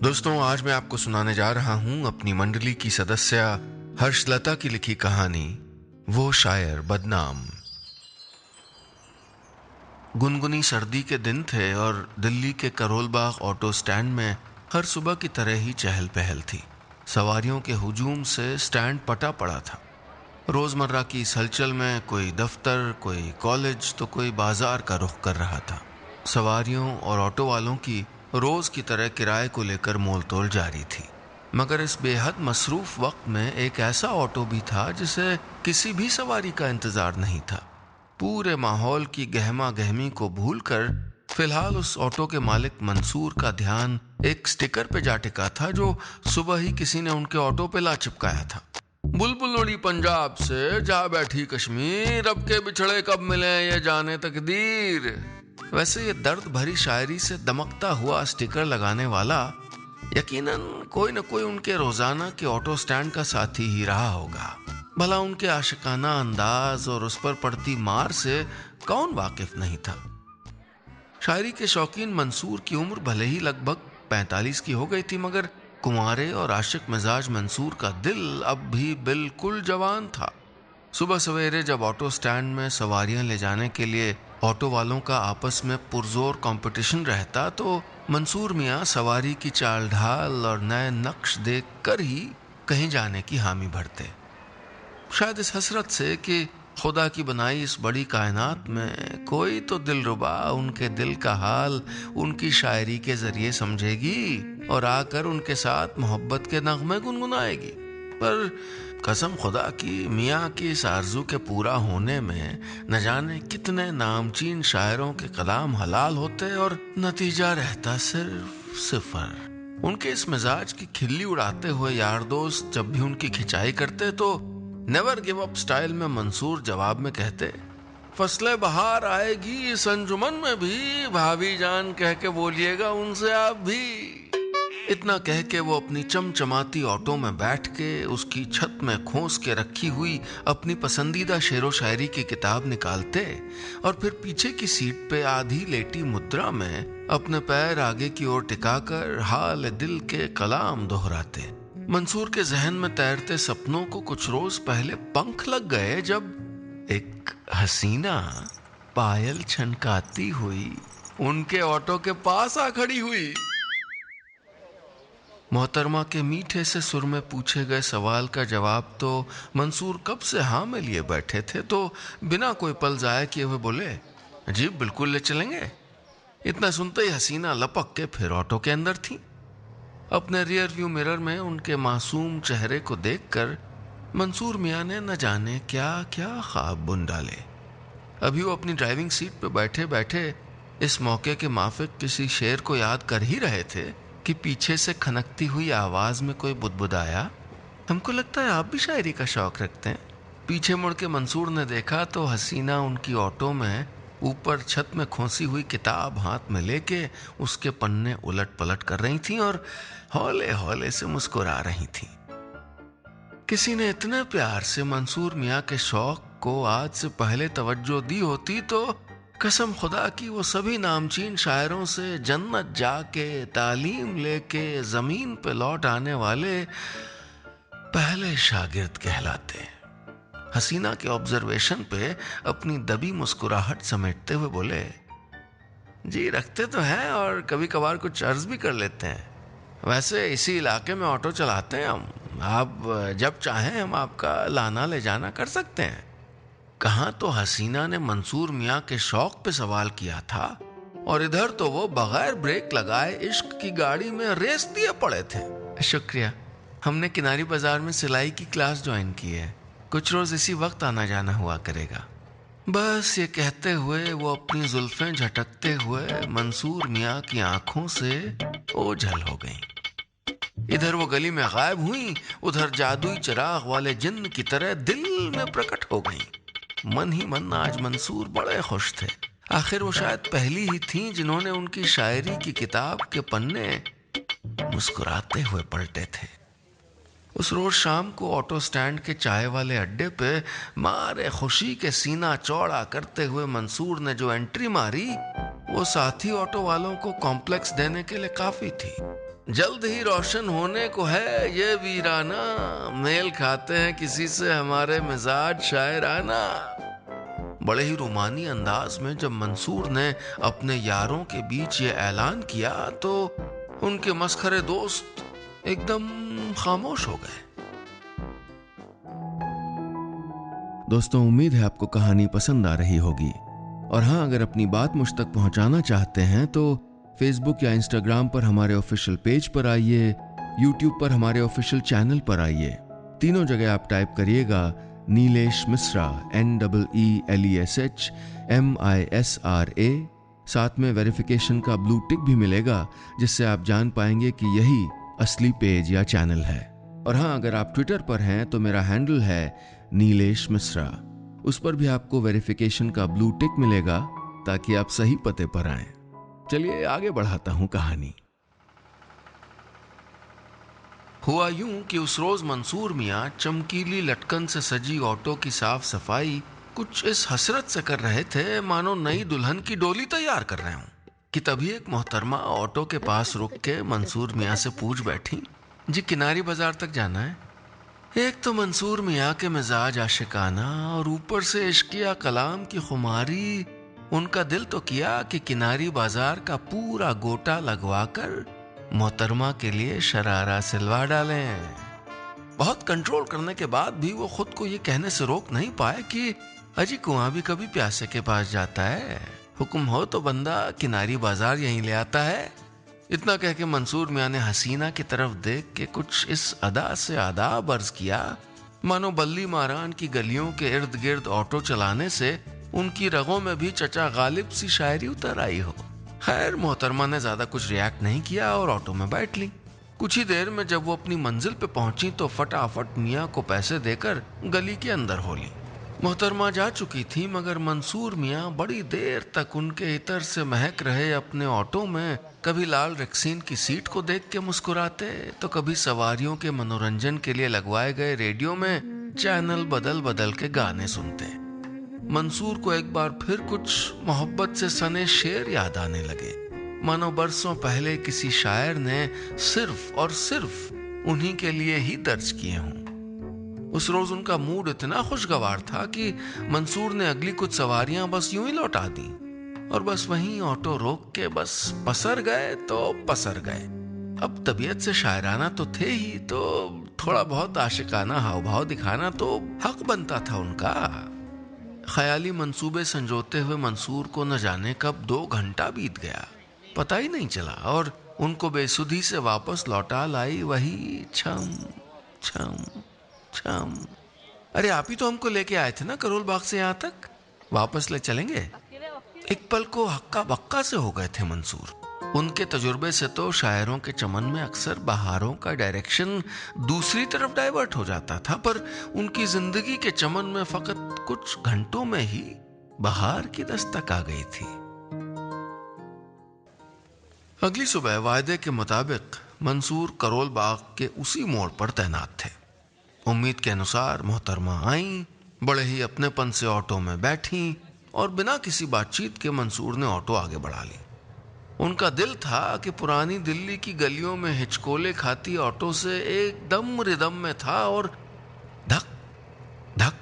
दोस्तों, आज मैं आपको सुनाने जा रहा हूं अपनी मंडली की सदस्य हर्षलता की लिखी कहानी, वो शायर बदनाम। गुनगुनी सर्दी के दिन थे और दिल्ली के करोल बाग ऑटो स्टैंड में हर सुबह की तरह ही चहल पहल थी। सवारियों के हुजूम से स्टैंड पटा पड़ा था। रोजमर्रा की इस हलचल में कोई दफ्तर, कोई कॉलेज तो कोई बाजार का रुख कर रहा था। सवारियों और ऑटो वालों की रोज की तरह किराए को लेकर मोलतोल जारी थी। मगर इस बेहद मसरूफ वक्त में एक ऐसा ऑटो भी था जिसे किसी भी सवारी का इंतजार नहीं था। पूरे माहौल की गहमा गहमी को भूलकर फिलहाल उस ऑटो के मालिक मंसूर का ध्यान एक स्टिकर पे जा टिका था जो सुबह ही किसी ने उनके ऑटो पे ला चिपकाया था। बुलबुल उड़ी पंजाब से, जा बैठी कश्मीर, अब के बिछड़े कब मिले ये जाने तकदीर। वैसे ये दर्द भरी शायरी से दमकता हुआ स्टिकर लगाने वाला यकीनन कोई न कोई उनके रोजाना के ऑटो स्टैंड का साथी ही रहा होगा। भला उनके आशिकाना अंदाज और उस पर पड़ती मार से कौन वाकिफ नहीं था। शायरी के शौकीन मंसूर की उम्र भले ही लगभग 45 की हो गई थी, मगर कुंवारे और आशिक मिजाज मंसूर का दिल अब भी बिल्कुल जवान था। सुबह सवेरे जब ऑटो स्टैंड में सवारियां ले जाने के लिए ऑटो वालों का आपस में पुरजोर कंपटीशन रहता तो मंसूर मियाँ सवारी की चाल ढाल और नए नक्श देख कर ही कहीं जाने की हामी भरते। शायद इस हसरत से कि खुदा की बनाई इस बड़ी कायनात में कोई तो दिलरुबा उनके दिल का हाल उनकी शायरी के जरिए समझेगी और आकर उनके साथ मोहब्बत के नगमे गुनगुनाएगी। पर कसम खुदा की, मियाँ की इस आरजू के पूरा होने में न जाने कितने नामचीन शायरों के कलाम हलाल होते और नतीजा रहता सिर्फ सिफर। उनके इस मिजाज की खिल्ली उड़ाते हुए यार दोस्त जब भी उनकी खिंचाई करते तो नेवर गिव अप स्टाइल में मंसूर जवाब में कहते, फसले बहार आएगी इस अंजुमन में भी, भाभी जान कह के बोलिएगा उनसे आप भी। इतना कह के वो अपनी चमचमाती ऑटो में बैठ के उसकी छत में खोस के रखी हुई अपनी पसंदीदा शेरो शायरी की किताब निकालते और फिर पीछे की सीट पे आधी लेटी मुद्रा में अपने पैर आगे की ओर टिकाकर हाल दिल के कलाम दोहराते। मंसूर के जहन में तैरते सपनों को कुछ रोज पहले पंख लग गए जब एक हसीना पायल छनकाती हुई उनके ऑटो के पास आ खड़ी हुई। मोहतरमा के मीठे से सुर में पूछे गए सवाल का जवाब तो मंसूर कब से हाँ में लिए बैठे थे, तो बिना कोई पल जाया किए हुए बोले, जी बिल्कुल ले चलेंगे। इतना सुनते ही हसीना लपक के फिर ऑटो के अंदर थी। अपने रियर व्यू मिरर में उनके मासूम चेहरे को देखकर मंसूर मियाँ ने न जाने क्या क्या ख्वाब बुन डाले। अभी वो अपनी ड्राइविंग सीट पर बैठे बैठे इस मौके के माफिक किसी शेर को याद कर ही रहे थे कि पीछे से खनकती हुई आवाज में कोई बुदबुदाया, हमको लगता है आप भी शायरी का शौक रखते हैं। पीछे मुड़ के मंसूर ने देखा तो हसीना उनकी ऑटो में ऊपर छत में खोसी हुई किताब हाथ में लेके उसके पन्ने उलट पलट कर रही थी और हौले हौले से मुस्कुरा रही थी। किसी ने इतने प्यार से मंसूर मियाँ के शौक को आज से पहले तवज्जो दी होती तो कसम खुदा की वो सभी नामचीन शायरों से जन्नत जाके तालीम लेके जमीन पे लौट आने वाले पहले शागिर्द कहलाते। हसीना के ऑब्जर्वेशन पे अपनी दबी मुस्कुराहट समेटते हुए बोले, जी रखते तो हैं और कभी कभार कुछ अर्ज भी कर लेते हैं। वैसे इसी इलाके में ऑटो चलाते हैं हम, आप जब चाहें हम आपका लाना ले जाना कर सकते हैं। कहाँ तो हसीना ने मंसूर मियाँ के शौक पे सवाल किया था और इधर तो वो बगैर ब्रेक लगाए इश्क की गाड़ी में रेस दिए पड़े थे। शुक्रिया, हमने किनारी बाजार में सिलाई की क्लास ज्वाइन की है, कुछ रोज इसी वक्त आना जाना हुआ करेगा। बस ये कहते हुए वो अपनी जुल्फें झटकते हुए मंसूर मियाँ की आंखों से ओझल हो गईं। इधर वो गली में गायब हुई, उधर जादुई चिराग वाले जिन्न की तरह दिल में प्रकट हो गईं। मन ही मन आज मंसूर बड़े खुश थे। आखिर वो शायद पहली ही थीं जिन्होंने उनकी शायरी की किताब के पन्ने मुस्कुराते हुए पलटे थे। उस रोज शाम को ऑटो स्टैंड के चाय वाले अड्डे पे मारे खुशी के सीना चौड़ा करते हुए मंसूर ने जो एंट्री मारी वो साथी ऑटो वालों को कॉम्प्लेक्स देने के लिए काफी थी। जल्द ही रोशन होने को है ये वीराना, मेल खाते हैं किसी से हमारे मिजाज शायराना। बड़े ही रोमानी अंदाज में जब मंसूर ने अपने यारों के बीच ये ऐलान किया तो उनके मस्खरे दोस्त एकदम खामोश हो गए। दोस्तों, उम्मीद है आपको कहानी पसंद आ रही होगी। और हाँ, अगर अपनी बात मुझ तक पहुंचाना चाहते हैं तो फेसबुक या इंस्टाग्राम पर हमारे ऑफिशियल पेज पर आइए, यूट्यूब पर हमारे ऑफिशियल चैनल पर आइए। तीनों जगह आप टाइप करिएगा नीलेश मिश्रा, NEELESHMISRA। साथ में वेरिफिकेशन का ब्लू टिक भी मिलेगा, जिससे आप जान पाएंगे कि यही असली पेज या चैनल है। और हाँ, अगर आप ट्विटर पर हैं तो मेरा हैंडल है नीलेश मिश्रा। उस पर भी आपको वेरिफिकेशन का ब्लू टिक मिलेगा ताकि आप सही पते पर आएं। चलिए आगे बढ़ाता हूं कहानी। हुआ यूं कि उस रोज मंसूर मियाँ चमकीली लटकन से सजी ऑटो की साफ सफाई कुछ इस हसरत से कर रहे थे मानो नई दुल्हन की डोली तैयार कर रहे हों कि तभी एक मोहतरमा ऑटो के पास रुक के मंसूर मियाँ से पूछ बैठी, जी किनारी बाजार तक जाना है? एक तो मंसूर मियाँ के मिजाज आशिकाना और ऊपर से इश्किया कलाम की खुमारी, उनका दिल तो किया कि किनारी बाजार का पूरा गोटा लगवाकर मोहतरमा के लिए शरारा सिलवा डालें। बहुत कंट्रोल करने के बाद भी वो खुद को ये कहने से रोक नहीं पाए कि अजी कुआं भी कभी प्यासे के पास जाता है, हुक्म हो तो बंदा किनारी बाजार यहीं ले आता है। इतना कह के मंसूर मियाँ ने हसीना की तरफ देख के कुछ इस अदा से आदाब अर्ज किया मानो बल्ली मारान की गलियों के इर्द गिर्द ऑटो चलाने से उनकी रगों में भी चचा गालिब सी शायरी उतर आई हो। खैर, मोहतरमा ने ज्यादा कुछ रिएक्ट नहीं किया और ऑटो में बैठ ली। कुछ ही देर में जब वो अपनी मंजिल पे पहुंची तो फटाफट मियाँ को पैसे देकर गली के अंदर हो ली। मोहतरमा जा चुकी थी मगर मंसूर मियाँ बड़ी देर तक उनके इतर से महक रहे अपने ऑटो में कभी लाल रेक्सीन की सीट को देख के मुस्कुराते तो कभी सवारियों के मनोरंजन के लिए लगवाए गए रेडियो में चैनल बदल बदल के गाने सुनते। मंसूर को एक बार फिर कुछ मोहब्बत से सने शेर याद आने लगे, मानो बरसों पहले किसी शायर ने सिर्फ और सिर्फ उन्हीं के लिए ही दर्ज किए हों। उस रोज उनका मूड इतना खुशगवार था कि मंसूर ने अगली कुछ सवारियां बस यूं ही लौटा दी और बस वहीं ऑटो रोक के बस पसर गए तो पसर गए। अब तबीयत से शायराना तो थे ही, तो थोड़ा बहुत आशिकाना हाव भाव दिखाना तो हक बनता था उनका। ख्याली मंसूबे संजोते हुए मंसूर को न जाने कब 2 घंटा बीत गया, पता ही नहीं चला, और उनको बेसुधी से वापस लौटा लाई वही छम छम छम। अरे आप ही तो हमको लेके आए थे ना करोल बाग से यहाँ तक, वापस ले चलेंगे? एक पल को हक्का बक्का से हो गए थे मंसूर। उनके तजुर्बे से तो शायरों के चमन में अक्सर बहारों का डायरेक्शन दूसरी तरफ डाइवर्ट हो जाता था, पर उनकी जिंदगी के चमन में फकत कुछ घंटों में ही बहार की दस्तक आ गई थी। अगली सुबह वायदे के मुताबिक मंसूर करोल बाग के उसी मोड़ पर तैनात थे। उम्मीद के अनुसार मोहतरमा आई, बड़े ही अपनेपन से ऑटो में बैठी और बिना किसी बातचीत के मंसूर ने ऑटो आगे बढ़ा ली। उनका दिल था कि पुरानी दिल्ली की गलियों में हिचकोले खाती ऑटो से एकदम रिदम में था और धक धक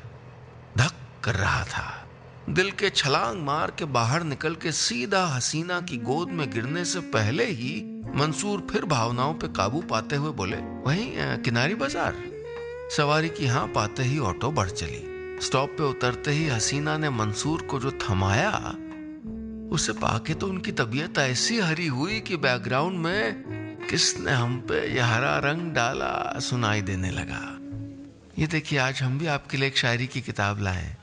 धक कर रहा था। दिल के छलांग मार के बाहर निकल के सीधा हसीना की गोद में गिरने से पहले ही मंसूर फिर भावनाओं पे काबू पाते हुए बोले, वहीं किनारी बाजार? सवारी की हाँ पाते ही ऑटो बढ़ चली। स्टॉप पे उतरते ही हसीना ने मंसूर को जो थमाया, उसे पाके तो उनकी तबीयत ऐसी हरी हुई कि बैकग्राउंड में किसने हम पे यह हरा रंग डाला सुनाई देने लगा। ये देखिए, आज हम भी आपके लिए एक शायरी की किताब लाए।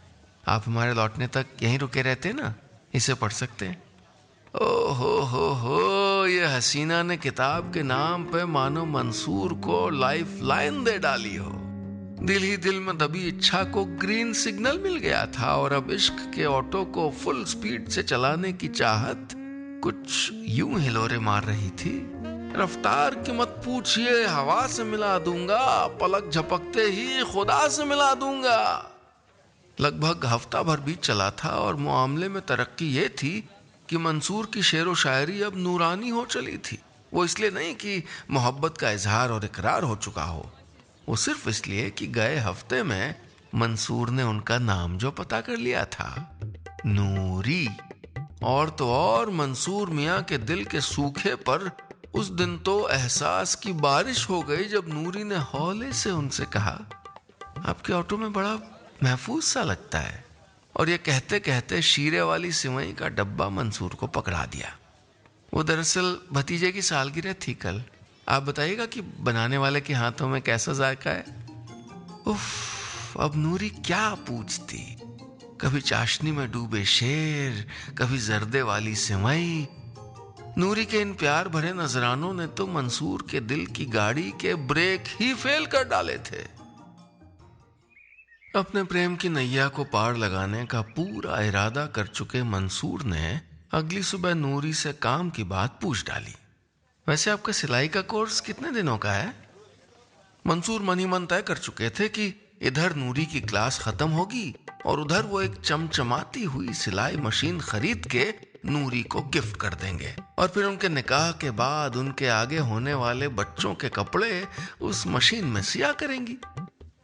आप हमारे लौटने तक यहीं रुके रहते ना, इसे पढ़ सकते हैं। ओ हो, ये हसीना ने किताब के नाम पे मानो मंसूर को लाइफ लाइन दे डाली हो। दिल ही दिल में दबी इच्छा को ग्रीन सिग्नल मिल गया था और अब इश्क के ऑटो को फुल स्पीड से चलाने की चाहत कुछ यूं हिलोरे मार रही थी। रफ्तार की मत पूछिए, हवा से मिला दूंगा, पलक झपकते ही खुदा से मिला दूंगा। लगभग हफ्ता भर बीत चला था और मामले में तरक्की ये थी कि मंसूर की शेरो शायरी अब नूरानी हो चली थी। वो इसलिए नहीं कि मोहब्बत का इजहार और इकरार हो चुका हो, वो सिर्फ इसलिए कि गए हफ्ते में मंसूर ने उनका नाम जो पता कर लिया था, नूरी। और तो और मंसूर मियाँ के दिल के सूखे पर उस दिन तो एहसास की बारिश हो गई जब नूरी ने हौले से उनसे कहा, आपके ऑटो में बड़ा महफूज सा लगता है। और ये कहते कहते शीरे वाली सिवई का डब्बा मंसूर को पकड़ा दिया। वो दरअसल भतीजे की सालगिरह थी कल। आप बताइएगा कि बनाने वाले के हाथों में कैसा जायका है। उफ, अब नूरी क्या पूछती। कभी चाशनी में डूबे शेर, कभी जर्दे वाली सिवई। नूरी के इन प्यार भरे नजरानों ने तो मंसूर के दिल की गाड़ी के ब्रेक ही फेल कर डाले थे। अपने प्रेम की नैया को पार लगाने का पूरा इरादा कर चुके मंसूर ने अगली सुबह नूरी से काम की बात पूछ डाली। वैसे आपका सिलाई का कोर्स कितने दिनों का है? मंसूर मन ही मन तय कर चुके थे कि इधर नूरी की क्लास खत्म होगी और उधर वो एक चमचमाती हुई सिलाई मशीन खरीद के नूरी को गिफ्ट कर देंगे और फिर उनके निकाह के बाद उनके आगे होने वाले बच्चों के कपड़े उस मशीन में सिया करेंगी।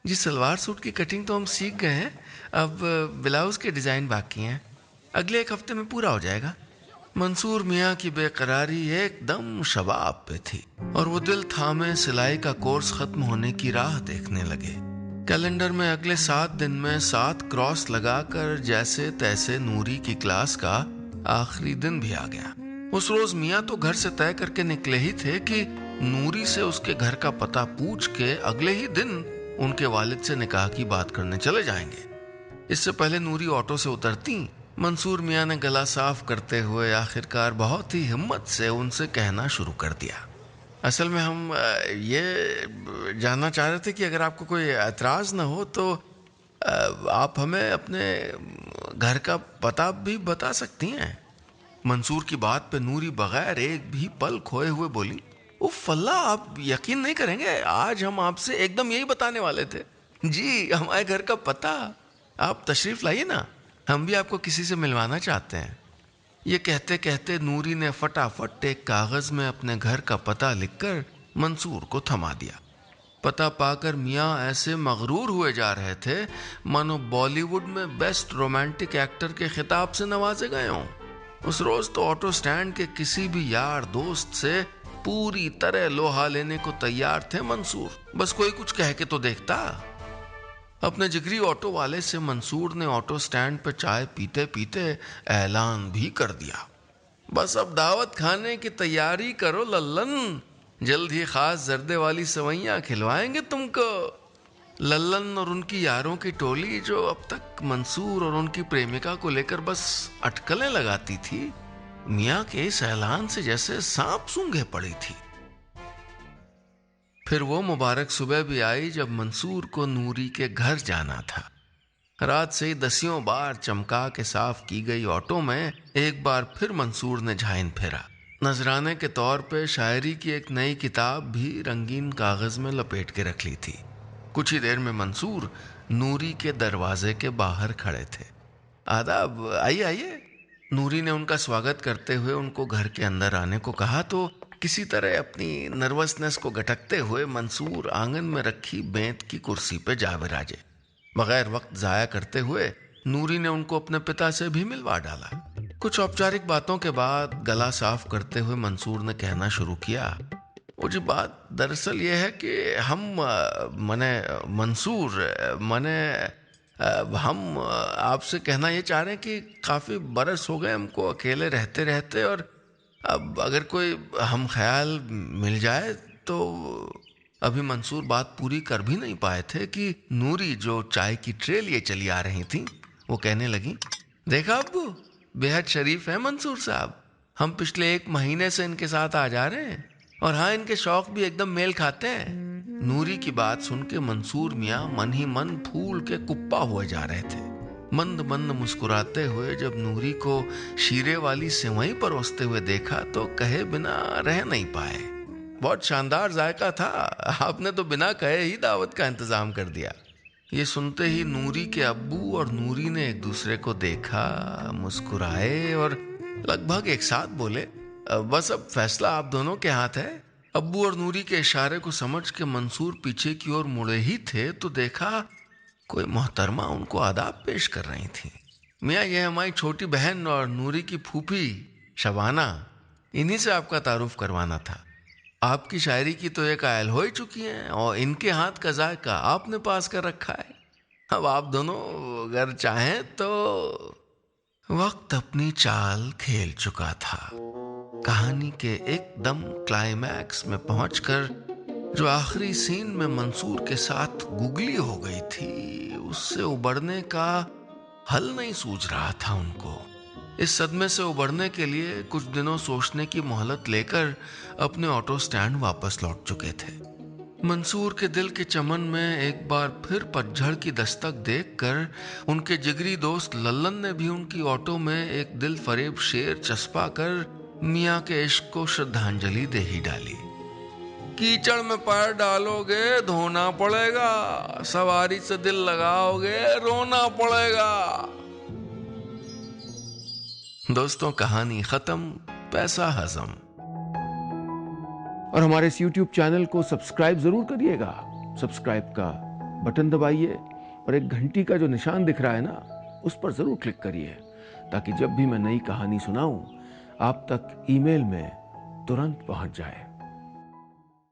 जी, सलवार सूट की कटिंग तो हम सीख गए हैं, अब ब्लाउज के डिजाइन बाकी हैं। अगले एक हफ्ते में पूरा हो जाएगा। मंसूर मियाँ की बेकरारी एकदम शबाब पे थी और वो दिल थामे सिलाई का कोर्स खत्म होने की राह देखने लगे। कैलेंडर में अगले 7 दिन में 7 क्रॉस लगाकर जैसे तैसे नूरी की क्लास का आखिरी दिन भी आ गया। उस रोज मियाँ तो घर से तय करके निकले ही थे कि नूरी से उसके घर का पता पूछ के अगले ही दिन उनके वालिद से निकाह की बात करने चले जाएंगे। इससे पहले नूरी ऑटो से उतरती, मंसूर मियाँ ने गला साफ करते हुए आखिरकार बहुत ही हिम्मत से उनसे कहना शुरू कर दिया। असल में हम ये जानना चाह रहे थे कि अगर आपको कोई एतराज ना हो तो आप हमें अपने घर का पता भी बता सकती हैं। मंसूर की बात पे नूरी बगैर एक भी पल खोए हुए बोली, उफ अल्लाह, आप यकीन नहीं करेंगे, आज हम आपसे एकदम यही बताने वाले थे। जी, हमारे घर का पता। आप तशरीफ लाइए ना, हम भी आपको किसी से मिलवाना चाहते हैं। ये कहते कहते नूरी ने फटाफट एक कागज में अपने घर का पता लिखकर मंसूर को थमा दिया। पता पाकर मियाँ ऐसे मगरूर हुए जा रहे थे मानो बॉलीवुड में बेस्ट रोमांटिक एक्टर के खिताब से नवाजे गए हों। उस रोज तो ऑटो स्टैंड के किसी भी यार दोस्त से पूरी तरह लोहा लेने को तैयार थे मंसूर, बस कोई कुछ कह के तो देखता। अपने जिगरी ऑटो वाले से मंसूर ने ऑटो स्टैंड पर चाय पीते पीते ऐलान भी कर दिया, बस अब दावत खाने की तैयारी करो लल्लन, जल्द ही खास जर्दे वाली सवैयां खिलवाएंगे तुमको। लल्लन और उनकी यारों की टोली जो अब तक मंसूर और उनकी प्रेमिका को लेकर बस अटकलें लगाती थी, मियाँ के इस ऐलान से जैसे सांप सूंघे पड़ी थी। फिर वो मुबारक सुबह भी आई जब मंसूर को नूरी के घर जाना था। रात से ही दसियों बार चमका के साफ की गई ऑटो में एक बार फिर मंसूर ने झाइन फेरा। नजराने के तौर पे शायरी की एक नई किताब भी रंगीन कागज में लपेट के रख ली थी। कुछ ही देर में मंसूर नूरी के दरवाजे के बाहर खड़े थे। आदाब, आइए आइए। नूरी ने उनका स्वागत करते हुए उनको घर के अंदर आने को कहा तो किसी तरह अपनी नर्वसनेस को घटकते हुए मंसूर आंगन में रखी बेंत की कुर्सी पे जा विराजे। बगैर वक्त जाया करते हुए नूरी ने उनको अपने पिता से भी मिलवा डाला। कुछ औपचारिक बातों के बाद गला साफ करते हुए मंसूर ने कहना शुरू किया, वो जी बात दरअसल ये है कि हम हम आपसे कहना ये चाह रहे हैं कि काफ़ी बरस हो गए हमको अकेले रहते रहते, और अब अगर कोई हम ख्याल मिल जाए तो। अभी मंसूर बात पूरी कर भी नहीं पाए थे कि नूरी जो चाय की ट्रे लिए चली आ रही थी वो कहने लगी, देखा अब्बू, बेहद शरीफ है मंसूर साहब, हम पिछले 1 महीने से इनके साथ आ जा रहे हैं और हाँ, इनके शौक भी एकदम मेल खाते हैं। नूरी की बात सुन के मंसूर मियाँ मन ही मन फूल के कुप्पा हुए जा रहे थे। मंद मंद मुस्कुराते हुए जब नूरी को शीरे वाली सेवई परोसते हुए देखा तो कहे बिना रह नहीं पाए। बहुत शानदार जायका था, आपने तो बिना कहे ही दावत का इंतजाम कर दिया। ये सुनते ही नूरी के अब्बू और नूरी ने एक दूसरे को देखा, मुस्कुराए और लगभग एक साथ बोले, बस अब फैसला आप दोनों के हाथ है। अब्बू और नूरी के इशारे को समझ के मंसूर पीछे की ओर मुड़े ही थे तो देखा कोई मोहतरमा उनको आदाब पेश कर रही थी। मियाँ, ये हमारी छोटी बहन और नूरी की फूफी शबाना, इन्हीं से आपका तारुफ करवाना था। आपकी शायरी की तो ये कायल हो ही चुकी हैं और इनके हाथ का जायका आपने पास कर रखा है। अब आप दोनों अगर चाहें तो। वक्त अपनी चाल खेल चुका था। कहानी के एकदम क्लाइमैक्स में पहुंचकर जो आखिरी सीन में मंसूर के साथ गुगली हो गई थी, उससे उबरने का हल नहीं सूझ रहा था उनको। इस सदमे से उबरने के लिए कुछ दिनों सोचने की मोहलत लेकर अपने ऑटो स्टैंड वापस लौट चुके थे। मंसूर के दिल के चमन में एक बार फिर पतझड़ की दस्तक देखकर उनके जिगरी दोस्त लल्लन ने भी उनकी ऑटो में एक दिल फरेब शेर चस्पा कर मियाँ के इश्क को श्रद्धांजलि दे ही डाली। कीचड़ में पैर डालोगे धोना पड़ेगा, सवारी से दिल लगाओगे रोना पड़ेगा। दोस्तों, कहानी खत्म, पैसा हजम। और हमारे इस YouTube चैनल को सब्सक्राइब जरूर करिएगा। सब्सक्राइब का बटन दबाइए और एक घंटी का जो निशान दिख रहा है ना, उस पर जरूर क्लिक करिए ताकि जब भी मैं नई कहानी सुनाऊं आप तक ईमेल में तुरंत पहुंच जाए।